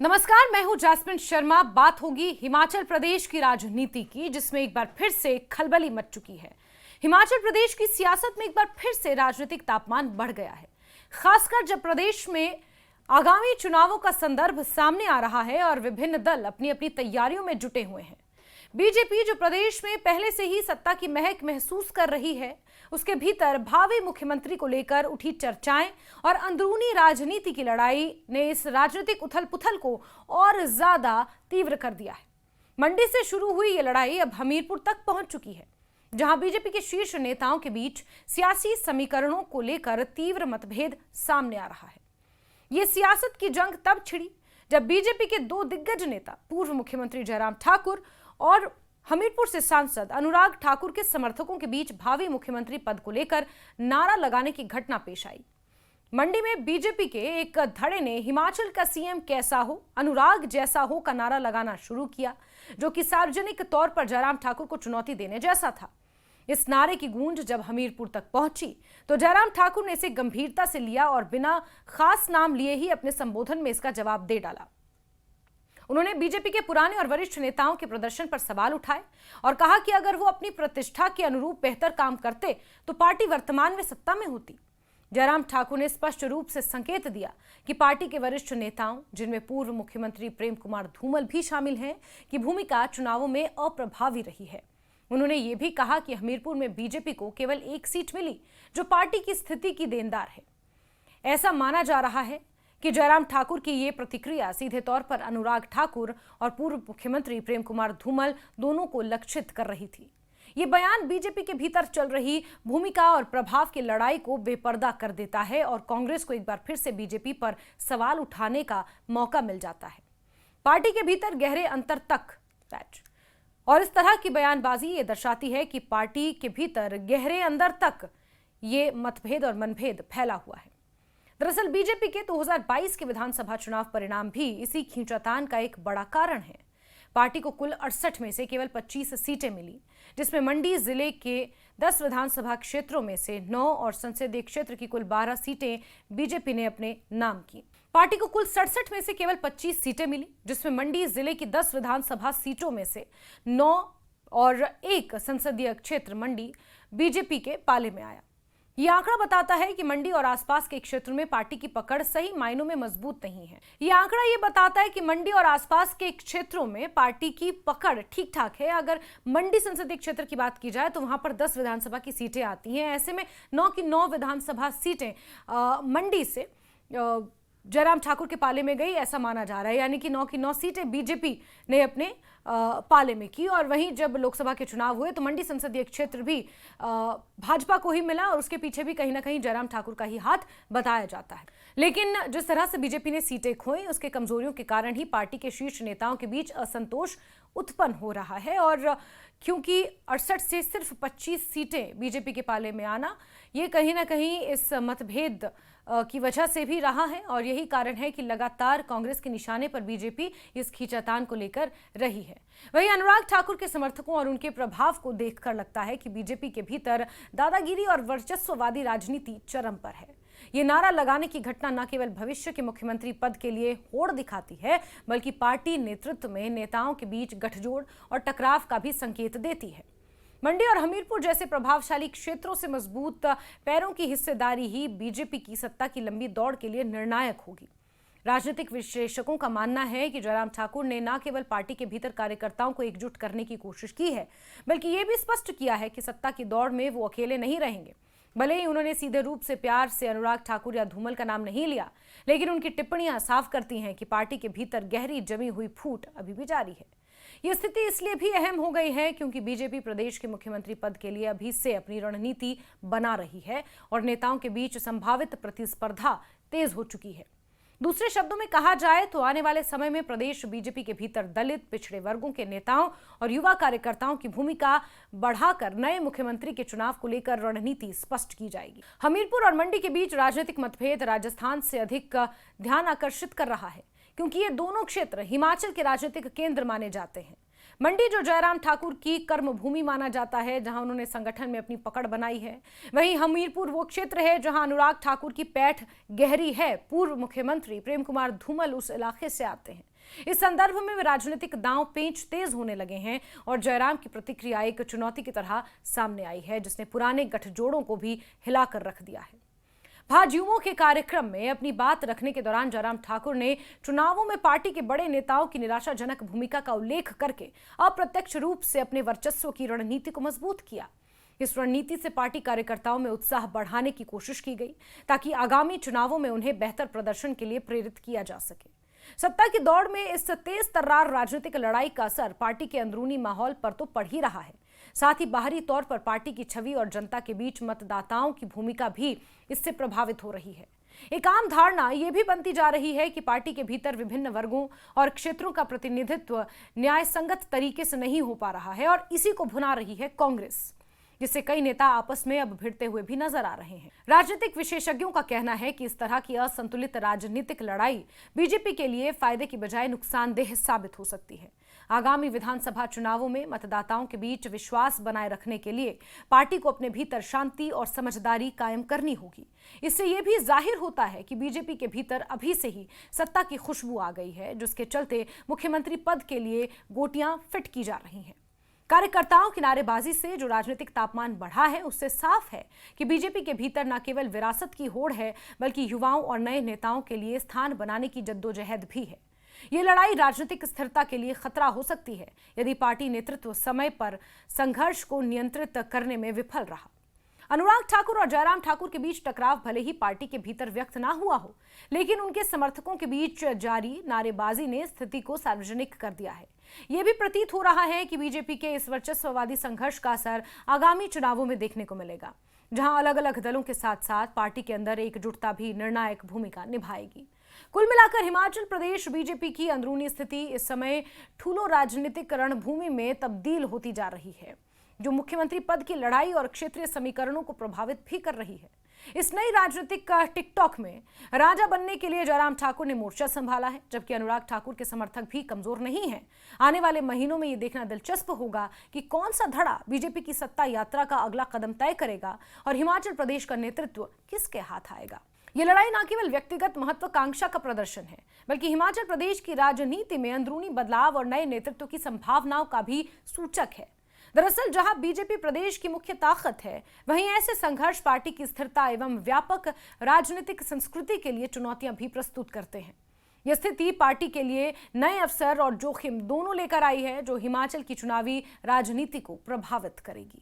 नमस्कार, मैं हूं जैस्मिन शर्मा। बात होगी हिमाचल प्रदेश की राजनीति की, जिसमें एक बार फिर से खलबली मच चुकी है। हिमाचल प्रदेश की सियासत में एक बार फिर से राजनीतिक तापमान बढ़ गया है, खासकर जब प्रदेश में आगामी चुनावों का संदर्भ सामने आ रहा है और विभिन्न दल अपनी अपनी तैयारियों में जुटे हुए हैं। बीजेपी, जो प्रदेश में पहले से ही सत्ता की महक महसूस कर रही है, उसके भीतर भावी मुख्यमंत्री को लेकर उठी चर्चाएं और अंदरूनी राजनीति की लड़ाई ने इस राजनीतिक उथल-पुथल को और ज्यादा तीव्र कर दिया है। मंडी से शुरू हुई ये लड़ाई अब हमीरपुर तक पहुंच चुकी है, जहां बीजेपी के शीर्ष नेताओं के बीच सियासी समीकरणों को लेकर तीव्र मतभेद सामने आ रहा है। ये सियासत की जंग तब छिड़ी जब बीजेपी के दो दिग्गज नेता, पूर्व मुख्यमंत्री जयराम ठाकुर और हमीरपुर से सांसद अनुराग ठाकुर के समर्थकों के बीच भावी मुख्यमंत्री पद को लेकर नारा लगाने की घटना पेश आई। मंडी में बीजेपी के एक धड़े ने हिमाचल का सीएम कैसा हो, अनुराग जैसा हो का नारा लगाना शुरू किया, जो कि सार्वजनिक तौर पर जयराम ठाकुर को चुनौती देने जैसा था। इस नारे की गूंज जब हमीरपुर तक पहुंची तो जयराम ठाकुर ने इसे गंभीरता से लिया और बिना खास नाम लिए ही अपने संबोधन में इसका जवाब दे डाला। उन्होंने बीजेपी के पुराने और वरिष्ठ नेताओं के प्रदर्शन पर सवाल उठाए और कहा कि अगर वो अपनी प्रतिष्ठा के अनुरूप बेहतर काम करते तो पार्टी वर्तमान में सत्ता में होती। जयराम ठाकुर ने स्पष्ट रूप से संकेत दिया कि पार्टी के वरिष्ठ नेताओं, जिनमें पूर्व मुख्यमंत्री प्रेम कुमार धूमल भी शामिल हैं, की भूमिका चुनावों में अप्रभावी रही है। उन्होंने ये भी कहा कि हमीरपुर में बीजेपी को केवल एक सीट मिली, जो पार्टी की स्थिति की देनदार है। ऐसा माना जा रहा है कि जयराम ठाकुर की ये प्रतिक्रिया सीधे तौर पर अनुराग ठाकुर और पूर्व मुख्यमंत्री प्रेम कुमार धूमल दोनों को लक्षित कर रही थी। ये बयान बीजेपी के भीतर चल रही भूमिका और प्रभाव की लड़ाई को बेपर्दा कर देता है और कांग्रेस को एक बार फिर से बीजेपी पर सवाल उठाने का मौका मिल जाता है। पार्टी के भीतर गहरे अंतर तक और इस तरह की बयानबाजी ये दर्शाती है कि पार्टी के भीतर गहरे अंदर तक ये मतभेद और मनभेद फैला हुआ है। दरअसल बीजेपी के 2022 के विधानसभा चुनाव परिणाम भी इसी खींचातान का एक बड़ा कारण है। पार्टी को कुल 68 में से केवल 25 सीटें मिली, जिसमें मंडी जिले के 10 विधानसभा क्षेत्रों में से 9 और संसदीय क्षेत्र की कुल 12 सीटें बीजेपी ने अपने नाम की। पार्टी को कुल 67 में से केवल 25 सीटें मिली, जिसमें मंडी जिले की 10 विधानसभा सीटों में से 9 और 1 संसदीय क्षेत्र मंडी बीजेपी के पाले में आया। ये आंकड़ा बताता है कि मंडी और आसपास के क्षेत्रों में पार्टी की पकड़ सही मायनों में मजबूत नहीं है। ये आंकड़ा ये बताता है कि मंडी और आसपास के क्षेत्रों में पार्टी की पकड़ ठीक ठाक है। अगर मंडी संसदीय क्षेत्र की बात की जाए तो वहां पर 10 विधानसभा की सीटें आती हैं। ऐसे में 9 की 9 विधानसभा सीटें मंडी से जयराम ठाकुर के पाले में गई, ऐसा माना जा रहा है। यानी कि 9 की 9 सीटें बीजेपी ने अपने पाले में की। और वहीं जब लोकसभा के चुनाव हुए तो मंडी संसदीय क्षेत्र भी भाजपा को ही मिला और उसके पीछे भी कहीं ना कहीं जयराम ठाकुर का ही हाथ बताया जाता है। लेकिन जिस तरह से बीजेपी ने सीटें खोई, उसके कमजोरियों के कारण ही पार्टी के शीर्ष नेताओं के बीच असंतोष उत्पन्न हो रहा है। और क्योंकि 68 से सिर्फ 25 सीटें बीजेपी के पाले में आना, ये कहीं ना कहीं इस मतभेद की वजह से भी रहा है और यही कारण है कि लगातार कांग्रेस के निशाने पर बीजेपी इस खींचातान को लेकर रही है। वहीं अनुराग ठाकुर के समर्थकों और उनके प्रभाव को देखकर लगता है कि बीजेपी के भीतर दादागिरी और वर्चस्ववादी राजनीति चरम पर है। ये नारा लगाने की घटना न केवल भविष्य के मुख्यमंत्री पद के लिए होड़ दिखाती है, बल्कि पार्टी नेतृत्व में नेताओं के बीच गठजोड़ और टकराव का भी संकेत देती है। मंडी और हमीरपुर जैसे प्रभावशाली क्षेत्रों से मजबूत पैरों की हिस्सेदारी ही बीजेपी की सत्ता की लंबी दौड़ के लिए निर्णायक होगी। राजनीतिक विश्लेषकों का मानना है कि जयराम ठाकुर ने न केवल पार्टी के भीतर कार्यकर्ताओं को एकजुट करने की कोशिश की है, बल्कि ये भी स्पष्ट किया है कि सत्ता की दौड़ में वो अकेले नहीं रहेंगे। भले ही उन्होंने सीधे रूप से प्यार से अनुराग ठाकुर या धूमल का नाम नहीं लिया, लेकिन उनकी टिप्पणियां साफ करती हैं कि पार्टी के भीतर गहरी जमी हुई फूट अभी भी जारी है। यह स्थिति इसलिए भी अहम हो गई है क्योंकि बीजेपी प्रदेश के मुख्यमंत्री पद के लिए अभी से अपनी रणनीति बना रही है और नेताओं के बीच संभावित प्रतिस्पर्धा तेज हो चुकी है। दूसरे शब्दों में कहा जाए तो आने वाले समय में प्रदेश बीजेपी के भीतर दलित, पिछड़े वर्गों के नेताओं और युवा कार्यकर्ताओं की भूमिका बढ़ाकर नए मुख्यमंत्री के चुनाव को लेकर रणनीति स्पष्ट की जाएगी। हमीरपुर और मंडी के बीच राजनीतिक मतभेद राजस्थान से अधिक ध्यान आकर्षित कर रहा है, क्योंकि ये दोनों क्षेत्र हिमाचल के राजनीतिक केंद्र माने जाते हैं। मंडी जो जयराम ठाकुर की कर्मभूमि माना जाता है, जहां उन्होंने संगठन में अपनी पकड़ बनाई है, वहीं हमीरपुर वो क्षेत्र है जहां अनुराग ठाकुर की पैठ गहरी है। पूर्व मुख्यमंत्री प्रेम कुमार धूमल उस इलाके से आते हैं। इस संदर्भ में वे राजनीतिक दांव पेंच तेज होने लगे हैं और जयराम की प्रतिक्रिया एक चुनौती की तरह सामने आई है, जिसने पुराने गठजोड़ों को भी हिलाकर रख दिया है। भाजयुमो के कार्यक्रम में अपनी बात रखने के दौरान जयराम ठाकुर ने चुनावों में पार्टी के बड़े नेताओं की निराशाजनक भूमिका का उल्लेख करके अप्रत्यक्ष रूप से अपने वर्चस्व की रणनीति को मजबूत किया। इस रणनीति से पार्टी कार्यकर्ताओं में उत्साह बढ़ाने की कोशिश की गई ताकि आगामी चुनावों में उन्हें बेहतर प्रदर्शन के लिए प्रेरित किया जा सके। सत्ता की दौड़ में इस तेज तर्रार राजनीतिक लड़ाई का असर पार्टी के अंदरूनी माहौल पर तो पड़ ही रहा है, साथ ही बाहरी तौर पर पार्टी की छवि और जनता के बीच मतदाताओं की भूमिका भी इससे प्रभावित हो रही है। एक आम धारणा यह भी बनती जा रही है कि पार्टी के भीतर विभिन्न वर्गों और क्षेत्रों का प्रतिनिधित्व न्यायसंगत तरीके से नहीं हो पा रहा है और इसी को भुना रही है कांग्रेस, जिससे कई नेता आपस में अब भिड़ते हुए भी नजर आ रहे हैं। राजनीतिक विशेषज्ञों का कहना है कि इस तरह की असंतुलित राजनीतिक लड़ाई बीजेपी के लिए फायदे की बजाय नुकसानदेह साबित हो सकती है। आगामी विधानसभा चुनावों में मतदाताओं के बीच विश्वास बनाए रखने के लिए पार्टी को अपने भीतर शांति और समझदारी कायम करनी होगी। इससे यह भी जाहिर होता है कि बीजेपी के भीतर अभी से ही सत्ता की खुशबू आ गई है, जिसके चलते मुख्यमंत्री पद के लिए गोटियां फिट की जा रही हैं। कार्यकर्ताओं की नारेबाजी से जो राजनीतिक तापमान बढ़ा है, उससे साफ है कि बीजेपी के भीतर न केवल विरासत की होड़ है, बल्कि युवाओं और नए नेताओं के लिए स्थान बनाने की जद्दोजहद भी है। ये लड़ाई राजनीतिक स्थिरता के लिए खतरा हो सकती है यदि पार्टी नेतृत्व समय पर संघर्ष को नियंत्रित करने में विफल रहा। अनुराग ठाकुर और जयराम ठाकुर के बीच टकराव भले ही पार्टी के भीतर व्यक्त ना हुआ हो, लेकिन उनके समर्थकों के बीच जारी नारेबाजी ने स्थिति को सार्वजनिक कर दिया है। यह भी प्रतीत हो रहा है कि बीजेपी के इस वर्चस्ववादी संघर्ष का असर आगामी चुनावों में देखने को मिलेगा, जहां अलग अलग दलों के साथ साथ पार्टी के अंदर एकजुटता भी निर्णायक भूमिका निभाएगी। कुल मिलाकर हिमाचल प्रदेश बीजेपी की अंदरूनी स्थिति इस समय ठूलो राजनीतिक रणभूमि में तब्दील होती जा रही है, जो मुख्यमंत्री पद की लड़ाई और क्षेत्रीय समीकरणों को प्रभावित भी कर रही है। इस नई राजनीतिक टिकटॉक में राजा बनने के लिए जयराम ठाकुर ने मोर्चा संभाला है, जबकि अनुराग ठाकुर के समर्थक भी कमजोर नहीं हैं। आने वाले महीनों में ये देखना दिलचस्प होगा कि कौन सा धड़ा बीजेपी की सत्ता यात्रा का अगला कदम तय करेगा और हिमाचल प्रदेश का नेतृत्व किसके हाथ आएगा। ये लड़ाई न केवल व्यक्तिगत महत्वाकांक्षा का प्रदर्शन है, बल्कि हिमाचल प्रदेश की राजनीति में अंदरूनी बदलाव और नए नेतृत्व की संभावनाओं का भी सूचक है। दरअसल जहां बीजेपी प्रदेश की मुख्य ताकत है, वहीं ऐसे संघर्ष पार्टी की स्थिरता एवं व्यापक राजनीतिक संस्कृति के लिए चुनौतियां भी प्रस्तुत करते हैं। यह स्थिति पार्टी के लिए नए अवसर और जोखिम दोनों लेकर आई है, जो हिमाचल की चुनावी राजनीति को प्रभावित करेगी।